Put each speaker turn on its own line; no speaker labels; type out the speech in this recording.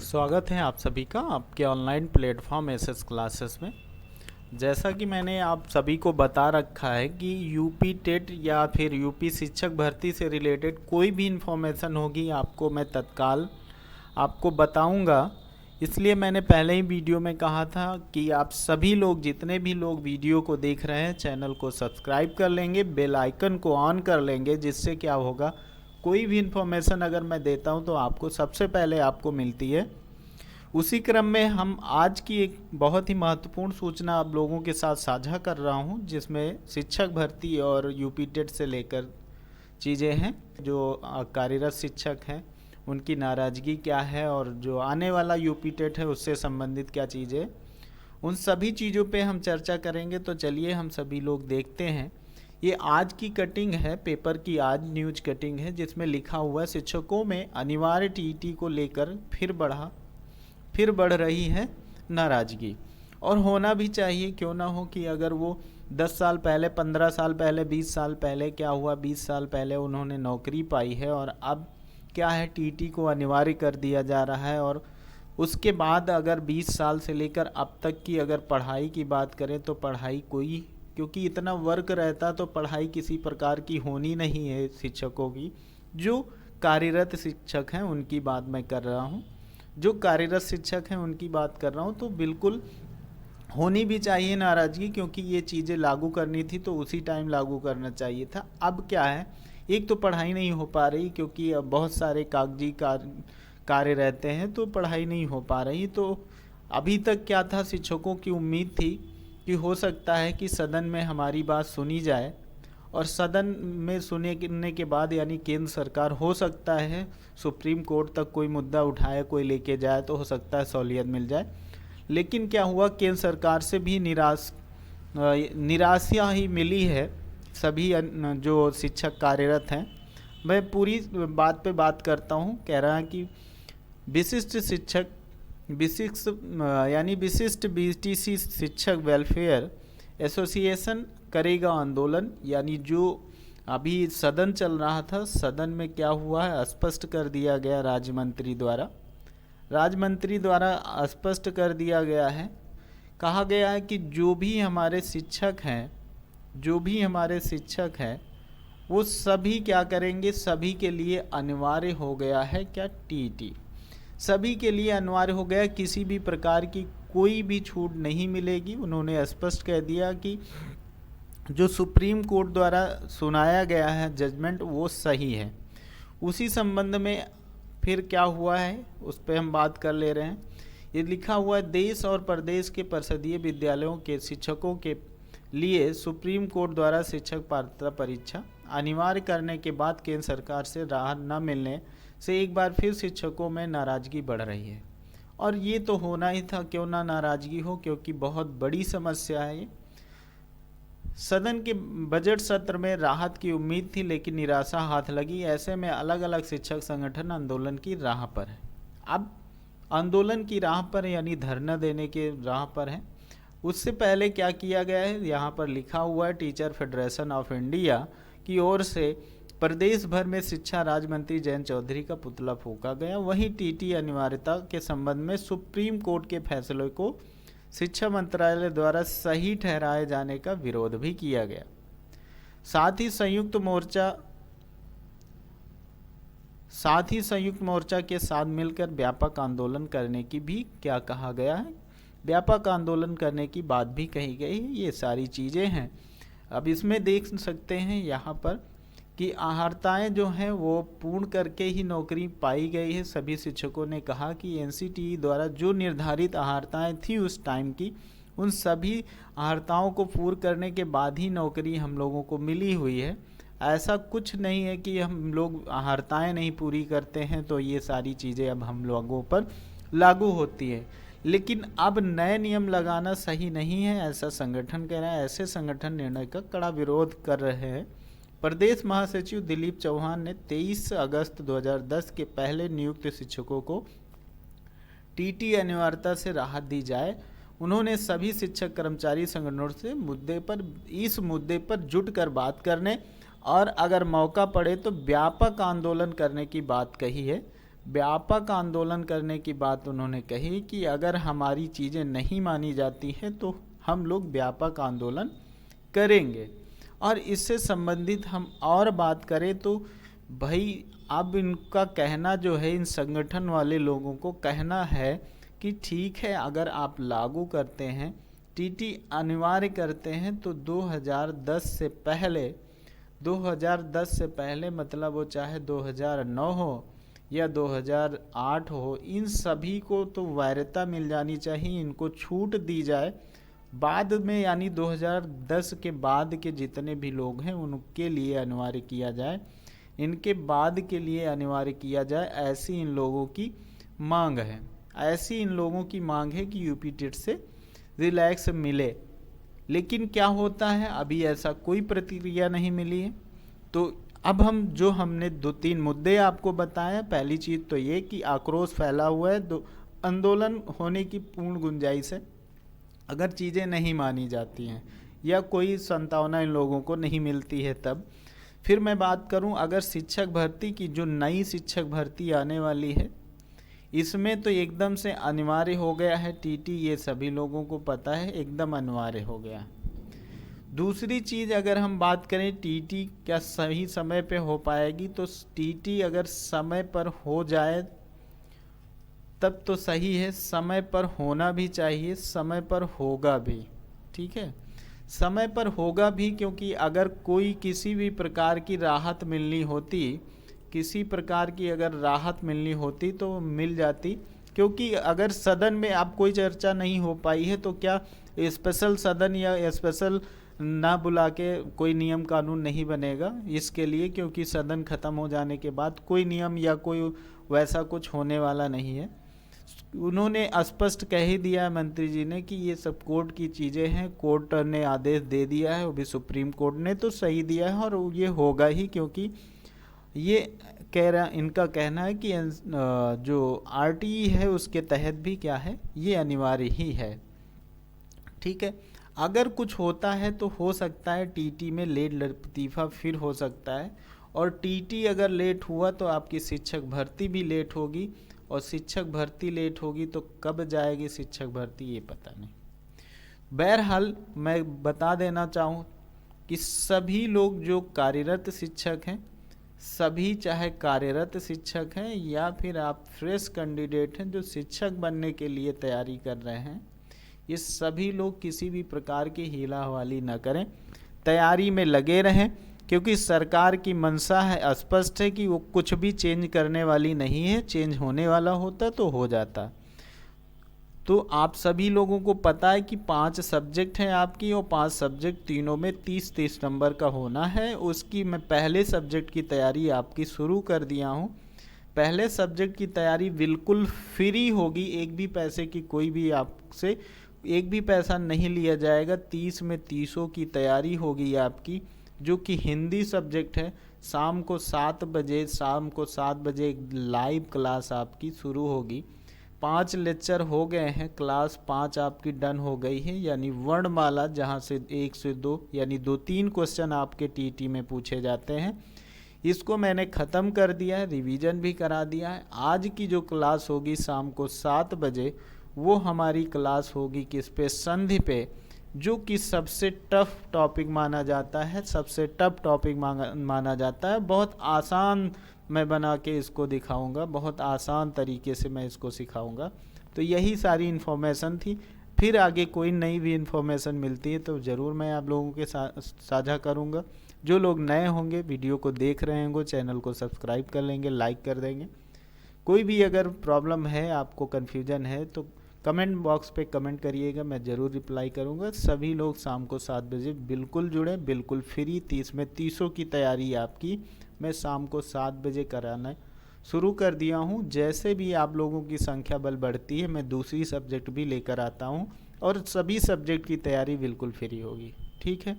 स्वागत है आप सभी का आपके ऑनलाइन प्लेटफॉर्म एसएस क्लासेस में। जैसा कि मैंने आप सभी को बता रखा है कि यूपी टेट या फिर यूपी शिक्षक भर्ती से रिलेटेड कोई भी इन्फॉर्मेशन होगी आपको मैं तत्काल आपको बताऊंगा। इसलिए मैंने पहले ही वीडियो में कहा था कि आप सभी लोग जितने भी लोग वीडियो को देख रहे हैं चैनल को सब्सक्राइब कर लेंगे, बेल आइकन को ऑन कर लेंगे, जिससे क्या होगा कोई भी इन्फॉर्मेशन अगर मैं देता हूं तो आपको सबसे पहले आपको मिलती है। उसी क्रम में हम आज की एक बहुत ही महत्वपूर्ण सूचना आप लोगों के साथ साझा कर रहा हूं, जिसमें शिक्षक भर्ती और यूपी टेट से लेकर चीज़ें हैं। जो कार्यरत शिक्षक हैं उनकी नाराज़गी क्या है और जो आने वाला यूपी टेट है उससे संबंधित क्या चीज़ें, उन सभी चीज़ों पे हम चर्चा करेंगे। तो चलिए हम सभी लोग देखते हैं। ये आज की कटिंग है, पेपर की आज न्यूज कटिंग है, जिसमें लिखा हुआ है शिक्षकों में अनिवार्य टीईटी को लेकर फिर बढ़ रही है नाराज़गी। और होना भी चाहिए, क्यों ना हो कि अगर वो 10 साल पहले, 15 साल पहले, 20 साल पहले क्या हुआ, 20 साल पहले उन्होंने नौकरी पाई है और अब क्या है टीईटी को अनिवार्य कर दिया जा रहा है। और उसके बाद अगर 20 साल से लेकर अब तक की अगर पढ़ाई की बात करें तो पढ़ाई कोई, क्योंकि इतना वर्क रहता तो पढ़ाई किसी प्रकार की होनी नहीं है शिक्षकों की। जो कार्यरत शिक्षक हैं उनकी बात मैं कर रहा हूँ, जो कार्यरत शिक्षक हैं उनकी बात कर रहा हूँ। तो बिल्कुल होनी भी चाहिए नाराज़गी, क्योंकि ये चीज़ें लागू करनी थी तो उसी टाइम लागू करना चाहिए था। अब क्या है, एक तो पढ़ाई नहीं हो पा रही क्योंकि अब बहुत सारे कागजी कार्य रहते हैं तो पढ़ाई नहीं हो पा रही। तो अभी तक क्या था, शिक्षकों की उम्मीद थी कि हो सकता है कि सदन में हमारी बात सुनी जाए और सदन में सुनने के बाद यानी केंद्र सरकार हो सकता है सुप्रीम कोर्ट तक कोई मुद्दा उठाए, कोई लेके जाए तो हो सकता है सहूलियत मिल जाए। लेकिन क्या हुआ, केंद्र सरकार से भी निराशा ही मिली है सभी जो शिक्षक कार्यरत हैं। मैं पूरी बात पे बात करता हूँ। कह रहा है कि विशिष्ट बीटीसी शिक्षक वेलफेयर एसोसिएशन करेगा आंदोलन। यानी जो अभी सदन चल रहा था, सदन में क्या हुआ है स्पष्ट कर दिया गया राज्य मंत्री द्वारा स्पष्ट कर दिया गया है। कहा गया है कि जो भी हमारे शिक्षक हैं वो सभी क्या करेंगे, सभी के लिए अनिवार्य हो गया है क्या, टीईटी सभी के लिए अनिवार्य हो गया। किसी भी प्रकार की कोई भी छूट नहीं मिलेगी। उन्होंने स्पष्ट कह दिया कि जो सुप्रीम कोर्ट द्वारा सुनाया गया है जजमेंट वो सही है। उसी संबंध में फिर क्या हुआ है उस पर हम बात कर ले रहे हैं। ये लिखा हुआ है, देश और प्रदेश के परिषदीय विद्यालयों के शिक्षकों के लिए सुप्रीम कोर्ट द्वारा शिक्षक पात्रता परीक्षा अनिवार्य करने के बाद केंद्र सरकार से राहत न मिलने से एक बार फिर शिक्षकों में नाराज़गी बढ़ रही है। और ये तो होना ही था, क्यों ना नाराज़गी हो, क्योंकि बहुत बड़ी समस्या है ये। सदन के बजट सत्र में राहत की उम्मीद थी लेकिन निराशा हाथ लगी। ऐसे में अलग अलग शिक्षक संगठन आंदोलन की राह पर है। अब आंदोलन की राह पर यानी धरना देने के राह पर है। उससे पहले क्या किया गया है, यहाँ पर लिखा हुआ है, टीचर फेडरेशन ऑफ इंडिया की ओर से प्रदेश भर में शिक्षा राज्य मंत्री जयंत चौधरी का पुतला फूंका गया। वहीं टीटी अनिवार्यता के संबंध में सुप्रीम कोर्ट के फैसले को शिक्षा मंत्रालय द्वारा सही ठहराए जाने का विरोध भी किया गया। साथ ही संयुक्त मोर्चा के साथ मिलकर व्यापक आंदोलन करने की भी क्या कहा गया है, व्यापक आंदोलन करने की बात भी कही गई है। ये सारी चीज़ें हैं। अब इसमें देख सकते हैं यहाँ पर कि अहर्ताएँ जो हैं वो पूर्ण करके ही नौकरी पाई गई है। सभी शिक्षकों ने कहा कि एनसीटीई द्वारा जो निर्धारित अहर्ताएँ थी उस टाइम की, उन सभी अहर्ताओं को पूर्ण करने के बाद ही नौकरी हम लोगों को मिली हुई है। ऐसा कुछ नहीं है कि हम लोग अहर्ताएँ नहीं पूरी करते हैं तो ये सारी चीज़ें अब हम लोगों पर लागू होती है। लेकिन अब नए नियम लगाना सही नहीं है, ऐसा संगठन कह रहा है। ऐसे संगठन निर्णय का कड़ा विरोध कर रहे हैं। प्रदेश महासचिव दिलीप चौहान ने 23 अगस्त 2010 के पहले नियुक्त शिक्षकों को टीटी अनिवार्यता से राहत दी जाए। उन्होंने सभी शिक्षक कर्मचारी संगठनों से इस मुद्दे पर जुटकर बात करने और अगर मौका पड़े तो व्यापक आंदोलन करने की बात कही है। व्यापक आंदोलन करने की बात उन्होंने कही कि अगर हमारी चीज़ें नहीं मानी जाती हैं तो हम लोग व्यापक आंदोलन करेंगे। और इससे संबंधित हम और बात करें तो भाई अब इनका कहना जो है, इन संगठन वाले लोगों को कहना है कि ठीक है, अगर आप लागू करते हैं, टीटी अनिवार्य करते हैं, तो 2010 से पहले मतलब वो चाहे 2009 हो या 2008 हो, इन सभी को तो वैधता मिल जानी चाहिए, इनको छूट दी जाए। बाद में यानी 2010 के बाद के जितने भी लोग हैं उनके लिए अनिवार्य किया जाए, इनके बाद के लिए अनिवार्य किया जाए, ऐसी इन लोगों की मांग है। ऐसी इन लोगों की मांग है कि यूपी टेट से रिलैक्स मिले। लेकिन क्या होता है, अभी ऐसा कोई प्रतिक्रिया नहीं मिली है। तो अब हमने 2-3 मुद्दे आपको बताए। पहली चीज़ तो ये कि आक्रोश फैला हुआ है, आंदोलन होने की पूर्ण गुंजाइश है अगर चीज़ें नहीं मानी जाती हैं या कोई संभावना इन लोगों को नहीं मिलती है तब। फिर मैं बात करूं अगर शिक्षक भर्ती की, जो नई शिक्षक भर्ती आने वाली है, इसमें तो एकदम से अनिवार्य हो गया है टीटी, ये सभी लोगों को पता है, एकदम अनिवार्य हो गया। दूसरी चीज़ अगर हम बात करें टीटी क्या सही समय पे हो पाएगी, तो टीटी अगर समय पर हो जाए तब तो सही है, समय पर होना भी चाहिए, समय पर होगा भी। ठीक है, समय पर होगा भी, क्योंकि अगर कोई किसी भी प्रकार की राहत मिलनी होती, किसी प्रकार की अगर राहत मिलनी होती तो मिल जाती। क्योंकि अगर सदन में अब कोई चर्चा नहीं हो पाई है तो क्या स्पेशल सदन या स्पेशल ना बुला के कोई नियम कानून नहीं बनेगा इसके लिए, क्योंकि सदन ख़त्म हो जाने के बाद कोई नियम या कोई वैसा कुछ होने वाला नहीं है। उन्होंने स्पष्ट कह ही दिया है मंत्री जी ने कि ये सब कोर्ट की चीज़ें हैं, कोर्ट ने आदेश दे दिया है, वो भी सुप्रीम कोर्ट ने तो सही दिया है और ये होगा ही, क्योंकि ये इनका कहना है कि जो आरटीई है उसके तहत भी क्या है, ये अनिवार्य ही है। ठीक है, अगर कुछ होता है तो हो सकता है टीटी में लेट लतीफ़ा फिर हो सकता है, और टीटी अगर लेट हुआ तो आपकी शिक्षक भर्ती भी लेट होगी, और शिक्षक भर्ती लेट होगी तो कब जाएगी शिक्षक भर्ती ये पता नहीं। बहरहाल मैं बता देना चाहूँ कि सभी लोग जो कार्यरत शिक्षक हैं, सभी चाहे कार्यरत शिक्षक हैं या फिर आप फ्रेश कैंडिडेट हैं जो शिक्षक बनने के लिए तैयारी कर रहे हैं, ये सभी लोग किसी भी प्रकार की हीला हवाली न करें, तैयारी में लगे रहें, क्योंकि सरकार की मंशा है, स्पष्ट है कि वो कुछ भी चेंज करने वाली नहीं है। चेंज होने वाला होता तो हो जाता। तो आप सभी लोगों को पता है कि 5 सब्जेक्ट हैं आपकी, और 5 सब्जेक्ट तीनों में 30-30 नंबर का होना है। उसकी मैं पहले सब्जेक्ट की तैयारी आपकी शुरू कर दिया हूँ। पहले सब्जेक्ट की तैयारी बिल्कुल फ्री होगी, एक भी पैसे की कोई भी आपसे एक भी पैसा नहीं लिया जाएगा। 30 में 30 की तैयारी होगी आपकी, जो कि हिंदी सब्जेक्ट है। शाम को 7 बजे एक लाइव क्लास आपकी शुरू होगी। 5 लेक्चर हो गए हैं, क्लास 5 आपकी डन हो गई है, यानी वर्णमाला जहां से 1 से 2 यानी 2-3 क्वेश्चन आपके टीटी में पूछे जाते हैं, इसको मैंने ख़त्म कर दिया है, रिवीजन भी करा दिया है। आज की जो क्लास होगी शाम को 7 बजे, वो हमारी क्लास होगी किस पे, संधि पे, जो कि सबसे टफ टॉपिक माना जाता है, सबसे टफ टॉपिक माना जाता है। बहुत आसान मैं बना के इसको दिखाऊंगा, बहुत आसान तरीके से मैं इसको सिखाऊंगा। तो यही सारी इन्फॉर्मेशन थी। फिर आगे कोई नई भी इन्फॉर्मेशन मिलती है तो ज़रूर मैं आप लोगों के साथ साझा करूंगा। जो लोग नए होंगे, वीडियो को देख रहे होंगे, चैनल को सब्सक्राइब कर लेंगे, लाइक कर देंगे। कोई भी अगर प्रॉब्लम है, आपको कन्फ्यूजन है, तो कमेंट बॉक्स पे कमेंट करिएगा, मैं ज़रूर रिप्लाई करूँगा। सभी लोग शाम को 7 बजे बिल्कुल जुड़े, बिल्कुल फ्री। 30 में 30 की तैयारी आपकी मैं शाम को 7 बजे कराना शुरू कर दिया हूँ। जैसे भी आप लोगों की संख्या बल बढ़ती है, मैं दूसरी सब्जेक्ट भी लेकर आता हूँ, और सभी सब्जेक्ट की तैयारी बिल्कुल फ्री होगी। ठीक है।